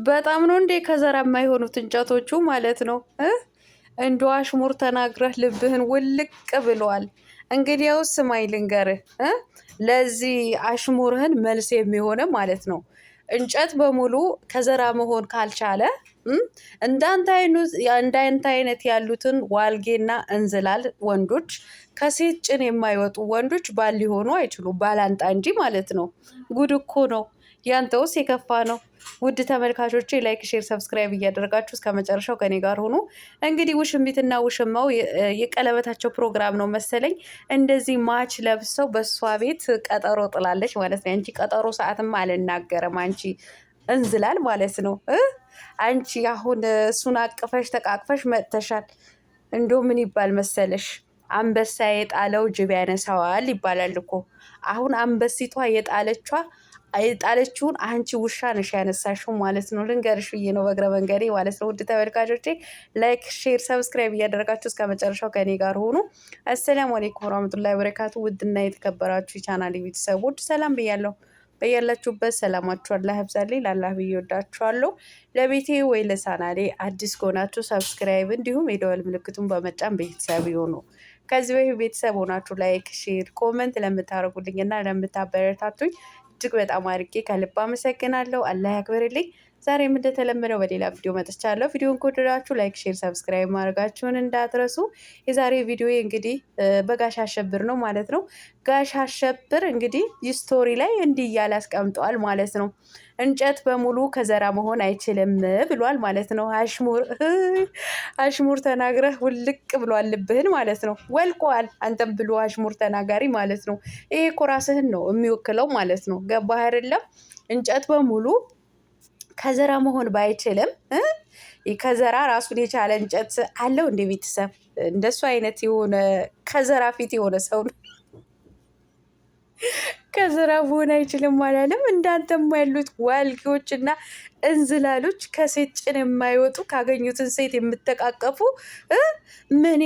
በጣም ነው እንዴ ከዘራ የማይሆኑት እንጨቶቹ ማለት ነው። እንዶ አሽሙር ተናግረህ ልብህን ውልቅ ብሏል። እንግዲያውስ ስማኝ ልንገርህ፣ ለዚህ አሽሙርህን መልስ የሚሆነ ማለት ነው እንጨት በሙሉ ከዘራ መሆን ካልቻለ እንዳንተ አይነት ያሉትን ዋልጌና እንዝላል ወንዶች ከሴት ጭን የማይወጡ ወንዶች ባል ሊሆኑ አይችሉም። ባላንጣ እንጂ ማለት ነው። ጉድ እኮ ነው። ያንተውስ የከፋ ነው። ውድ ተመልካቾቼ ላይክ፣ ሼር፣ ሰብስክራይብ እያደረጋችሁ እስከ መጨረሻው ከኔ ጋር ሆኖ እንግዲህ ውሽሚትና ውሽማው የቀለበታቸው ፕሮግራም ነው መሰለኝ እንደዚህ ማች ለብሰው በእሷ ቤት ቀጠሮ ጥላለች ማለት ነው። አንቺ ቀጠሮ ሰዓትም አልናገርም አንቺ እንዝላል ማለት ነው። አንቺ አሁን እሱን አቅፈሽ ተቃቅፈሽ መጥተሻል። እንዶ ምን ይባል መሰለሽ አንበሳ የጣለው ጅብ ያነሳዋል ይባላል እኮ። አሁን አንበሲቷ የጣለችውን አንቺ ውሻ ነሽ ያነሳሽው ማለት ነው። ልንገርሽ ብዬ ነው በእግረ መንገዴ ማለት ነው። ውድ ተመልካቾቼ ላይክ፣ ሼር፣ ሰብስክራይብ እያደረጋችሁ እስከ መጨረሻው ከኔ ጋር ሆኑ። አሰላሙ አለይኩም ወራህመቱላሂ ወበረካቱ። ውድና የተከበራችሁ የቻናሌ ቤተሰቦች ሰላም ብያለሁ። በያላችሁበት ሰላማችሁ አላህ ያብዛልኝ። ላላህ ብዬ ወዳችኋለሁ። ለቤቴ ወይ ለቻናሌ አዲስ ከሆናችሁ ሰብስክራይብ እንዲሁም የደወል ምልክቱን በመጫን ቤተሰብ ይሁኑ። ከዚህ በፊት ቤተሰብ ሆናችሁ ላይክ፣ ሼር፣ ኮመንት ለምታደርጉልኝ እና ለምታበረታቱኝ እጅግ በጣም አድርጌ ከልብ አመሰግናለሁ። አላህ ያክብርልኝ። ዛሬም እንደተለመደው በሌላ ቪዲዮ መጥቻለሁ። ቪዲዮን ከወደዳችሁ ላይክ፣ ሼር፣ ሰብስክራይብ ማድረጋችሁን እንዳትረሱ። የዛሬ ቪዲዮ እንግዲህ በጋሽ አሸብር ነው ማለት ነው። ጋሽ አሸብር እንግዲህ ስቶሪ ላይ እንዲህ እያለ አስቀምጠዋል ማለት ነው። እንጨት በሙሉ ከዘራ መሆን አይችልም ብሏል ማለት ነው። አሽሙር ተናግረህ ውልቅ ብሏል ልብህን ማለት ነው። ወልቋል አንተም ብሎ አሽሙር ተናጋሪ ማለት ነው። ይሄ እኮ ራስህን ነው የሚወክለው ማለት ነው። ገባህ አይደለም? እንጨት በሙሉ ከዘራ መሆን ባይችልም ከዘራ ራሱን የቻለ እንጨት አለው እንደ ቤተሰብ እንደሱ አይነት የሆነ ከዘራ ፊት የሆነ ሰው ነው። ከዘራ መሆን አይችልም አላለም። እንዳንተም ያሉት ዋልጌዎች እና እንዝላሎች ከሴት ጭን የማይወጡ ካገኙትን ሴት የምተቃቀፉ ምን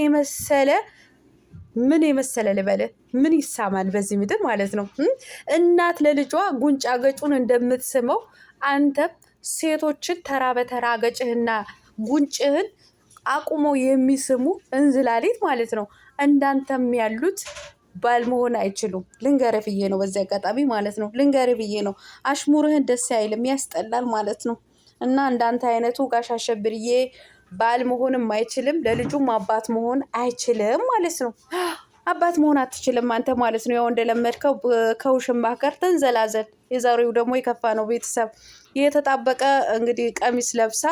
የመሰለ ልበልህ፣ ምን ይሳማል በዚህ ምድር ማለት ነው። እናት ለልጇ ጉንጫ ገጩን እንደምትስመው አንተም ሴቶችን ተራ በተራ ገጭህና ጉንጭህን አቁመው የሚስሙ እንዝላሊት ማለት ነው። እንዳንተም ያሉት ባል መሆን አይችሉም። ልንገርህ ብዬ ነው በዚህ አጋጣሚ ማለት ነው። ልንገርህ ብዬ ነው። አሽሙርህን ደስ አይልም፣ ያስጠላል ማለት ነው። እና እንዳንተ አይነቱ ጋሽ አሸብርዬ ባል መሆንም አይችልም፣ ለልጁም አባት መሆን አይችልም ማለት ነው። አባት መሆን አትችልም አንተ ማለት ነው። ያው እንደለመድከው ከውሽማ ጋር ተንዘላዘል። የዛሬው ደግሞ የከፋ ነው ቤተሰብ። የተጣበቀ እንግዲህ ቀሚስ ለብሳ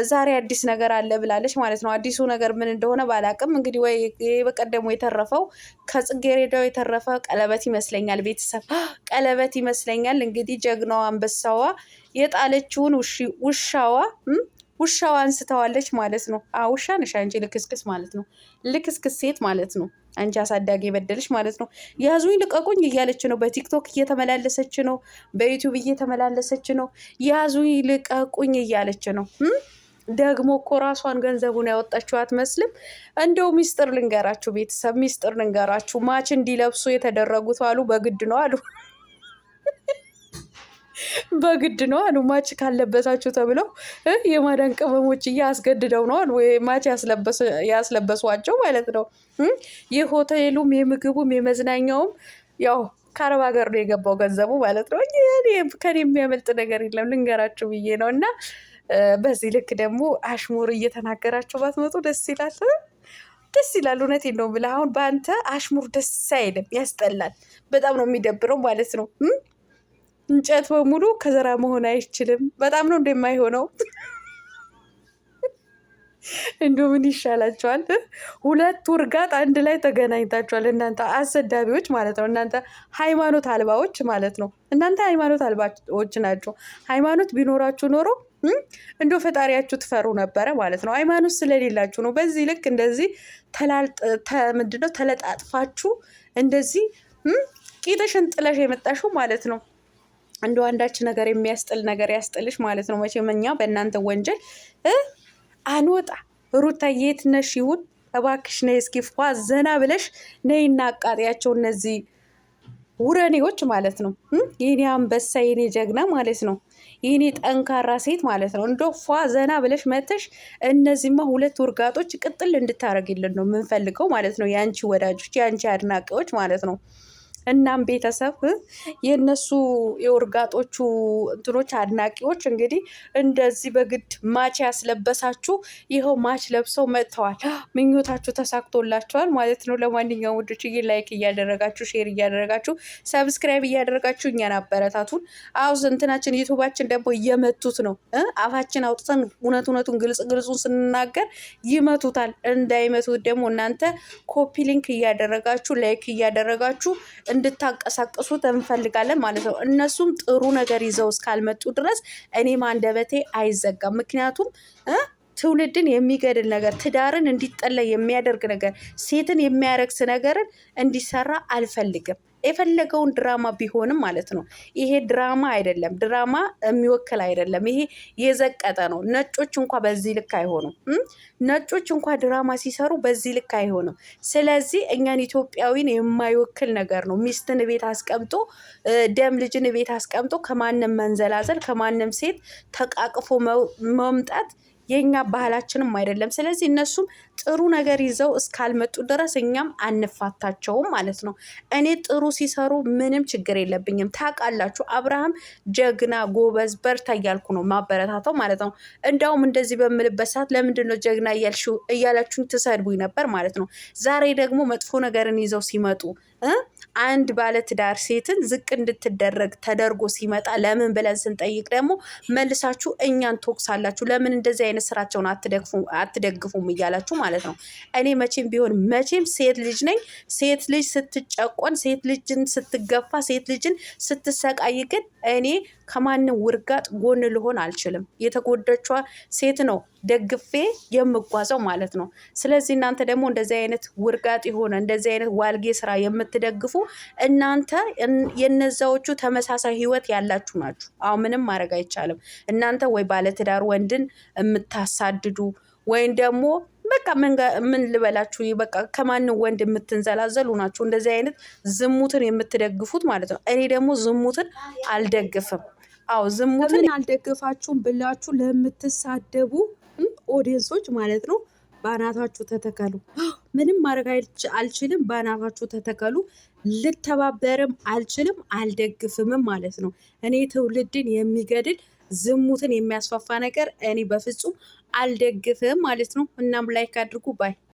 ዛሬ አዲስ ነገር አለ ብላለች ማለት ነው። አዲሱ ነገር ምን እንደሆነ ባላቅም እንግዲህ ወይ በቀደሙ የተረፈው ከጽጌረዳው የተረፈ ቀለበት ይመስለኛል ቤተሰብ፣ ቀለበት ይመስለኛል። እንግዲህ ጀግናዋ አንበሳዋ የጣለችውን ውሻዋ አንስተዋለች ማለት ነው። ውሻ ነሽ አንቺ ልክስክስ ማለት ነው። ልክስክስ ሴት ማለት ነው። አንቺ አሳዳጊ የበደለች ማለት ነው። ያዙኝ ልቀቁኝ እያለች ነው። በቲክቶክ እየተመላለሰች ነው። በዩቲዩብ እየተመላለሰች ነው። ያዙኝ ልቀቁኝ እያለች ነው። ደግሞ እኮ ራሷን ገንዘቡን ያወጣችው አትመስልም። እንደው ሚስጥር ልንገራችሁ ቤተሰብ፣ ሚስጥር ልንገራችሁ። ማች እንዲለብሱ የተደረጉት አሉ በግድ ነው አሉ በግድ ነው አሉ። ማች ካለበሳችሁ ተብለው የማዳን ቅመሞች አስገድደው ነው አሉ ማች ያስለበሷቸው ማለት ነው። የሆቴሉም የምግቡም የመዝናኛውም ያው ከአረብ ሀገር ነው የገባው ገንዘቡ ማለት ነው። ከኔ የሚያመልጥ ነገር የለም ልንገራችሁ ብዬ ነው። እና በዚህ ልክ ደግሞ አሽሙር እየተናገራቸው ባትመጡ ደስ ይላል። ደስ ይላል። እውነቴን ነው ብለህ አሁን በአንተ አሽሙር ደስ አይልም፣ ያስጠላል። በጣም ነው የሚደብረው ማለት ነው። እንጨት በሙሉ ከዘራ መሆን አይችልም። በጣም ነው እንደማይሆነው። እንደው ምን ይሻላችኋል? ሁለት ውርጋጥ አንድ ላይ ተገናኝታችኋል። እናንተ አሰዳቢዎች ማለት ነው። እናንተ ሃይማኖት አልባዎች ማለት ነው። እናንተ ሃይማኖት አልባዎች ናቸው። ሃይማኖት ቢኖራችሁ ኖሮ እንደው ፈጣሪያችሁ ትፈሩ ነበረ ማለት ነው። ሃይማኖት ስለሌላችሁ ነው በዚህ ልክ እንደዚህ ምንድነው ተለጣጥፋችሁ እንደዚህ ቂጥሽን ጥለሽ የመጣሽው ማለት ነው። እንደው አንዳች ነገር የሚያስጥል ነገር ያስጥልሽ ማለት ነው። መቼም እኛ በእናንተ ወንጀል አንወጣ። ሩታዬ የት ነሽ? ይሁን እባክሽ ነይ እስኪ ፏ ዘና ብለሽ ነይና አቃጥያቸው እነዚህ ውረኔዎች ማለት ነው። የኔ አንበሳ የኔ ጀግና ማለት ነው። የኔ ጠንካራ ሴት ማለት ነው። እንደ ፏ ዘና ብለሽ መተሽ እነዚህማ ሁለት ውርጋጦች ቅጥል እንድታረግልን ነው የምንፈልገው ማለት ነው። የአንቺ ወዳጆች፣ የአንቺ አድናቂዎች ማለት ነው። እናም ቤተሰብ የነሱ የውርጋጦቹ እንትኖች አድናቂዎች እንግዲህ እንደዚህ በግድ ማች ያስለበሳችሁ ይኸው ማች ለብሰው መጥተዋል። ምኞታችሁ ተሳክቶላቸዋል ማለት ነው። ለማንኛውም ውዶች ላይክ እያደረጋችሁ ሼር እያደረጋችሁ ሰብስክራይብ እያደረጋችሁ እኛን አበረታቱን። አውዝ እንትናችን ዩቱባችን ደግሞ እየመቱት ነው። አፋችን አውጥተን እውነቱን ግልጹን ስንናገር ይመቱታል። እንዳይመቱት ደግሞ እናንተ ኮፒ ሊንክ እያደረጋችሁ ላይክ እያደረጋችሁ እንድታንቀሳቀሱት እንፈልጋለን ማለት ነው። እነሱም ጥሩ ነገር ይዘው እስካልመጡ ድረስ እኔም አንደበቴ አይዘጋም። ምክንያቱም ትውልድን የሚገድል ነገር፣ ትዳርን እንዲጠላ የሚያደርግ ነገር፣ ሴትን የሚያረክስ ነገርን እንዲሰራ አልፈልግም። የፈለገውን ድራማ ቢሆንም ማለት ነው። ይሄ ድራማ አይደለም፣ ድራማ የሚወክል አይደለም። ይሄ የዘቀጠ ነው። ነጮች እንኳ በዚህ ልክ አይሆኑም። ነጮች እንኳ ድራማ ሲሰሩ በዚህ ልክ አይሆንም። ስለዚህ እኛን ኢትዮጵያዊን የማይወክል ነገር ነው። ሚስትን ቤት አስቀምጦ ደም ልጅን ቤት አስቀምጦ ከማንም መንዘላዘል፣ ከማንም ሴት ተቃቅፎ መምጣት የኛ ባህላችንም አይደለም። ስለዚህ እነሱም ጥሩ ነገር ይዘው እስካልመጡ ድረስ እኛም አንፋታቸውም ማለት ነው። እኔ ጥሩ ሲሰሩ ምንም ችግር የለብኝም። ታውቃላችሁ፣ አብርሃም ጀግና ጎበዝ በርታ እያልኩ ነው ማበረታታው ማለት ነው። እንዳውም እንደዚህ በምልበት ሰዓት ለምንድን ነው ጀግና እያላችሁኝ ትሰድቡኝ ነበር ማለት ነው። ዛሬ ደግሞ መጥፎ ነገርን ይዘው ሲመጡ አንድ ባለትዳር ሴትን ዝቅ እንድትደረግ ተደርጎ ሲመጣ ለምን ብለን ስንጠይቅ ደግሞ መልሳችሁ እኛን ትወቅሳላችሁ። ለምን እንደዚህ አይነት ስራቸውን አትደግፉም እያላችሁ ማለት ነው። እኔ መቼም ቢሆን መቼም ሴት ልጅ ነኝ። ሴት ልጅ ስትጨቆን፣ ሴት ልጅን ስትገፋ፣ ሴት ልጅን ስትሰቃይ ግን እኔ ከማንም ውርጋጥ ጎን ልሆን አልችልም። የተጎዳቿ ሴት ነው ደግፌ የምጓዘው ማለት ነው። ስለዚህ እናንተ ደግሞ እንደዚህ አይነት ውርጋጥ የሆነ እንደዚህ አይነት ዋልጌ ስራ የምትደግፉ እናንተ የነዛዎቹ ተመሳሳይ ህይወት ያላችሁ ናችሁ። አሁን ምንም ማድረግ አይቻልም። እናንተ ወይ ባለትዳር ወንድን የምታሳድዱ ወይም ደግሞ በቃ ምን ልበላችሁ፣ በቃ ከማንም ወንድ የምትንዘላዘሉ ናችሁ። እንደዚህ አይነት ዝሙትን የምትደግፉት ማለት ነው። እኔ ደግሞ ዝሙትን አልደግፍም። አዎ ዝሙትን አልደግፋችሁም ብላችሁ ለምትሳደቡ ኦዲየንሶች ማለት ነው በአናታችሁ ተተከሉ። ምንም ማድረግ አልችልም። በአናታችሁ ተተከሉ። ልተባበርም አልችልም፣ አልደግፍምም ማለት ነው። እኔ ትውልድን የሚገድል ዝሙትን የሚያስፋፋ ነገር እኔ በፍጹም አልደግፍም ማለት ነው። እናም ላይክ አድርጉ ባይ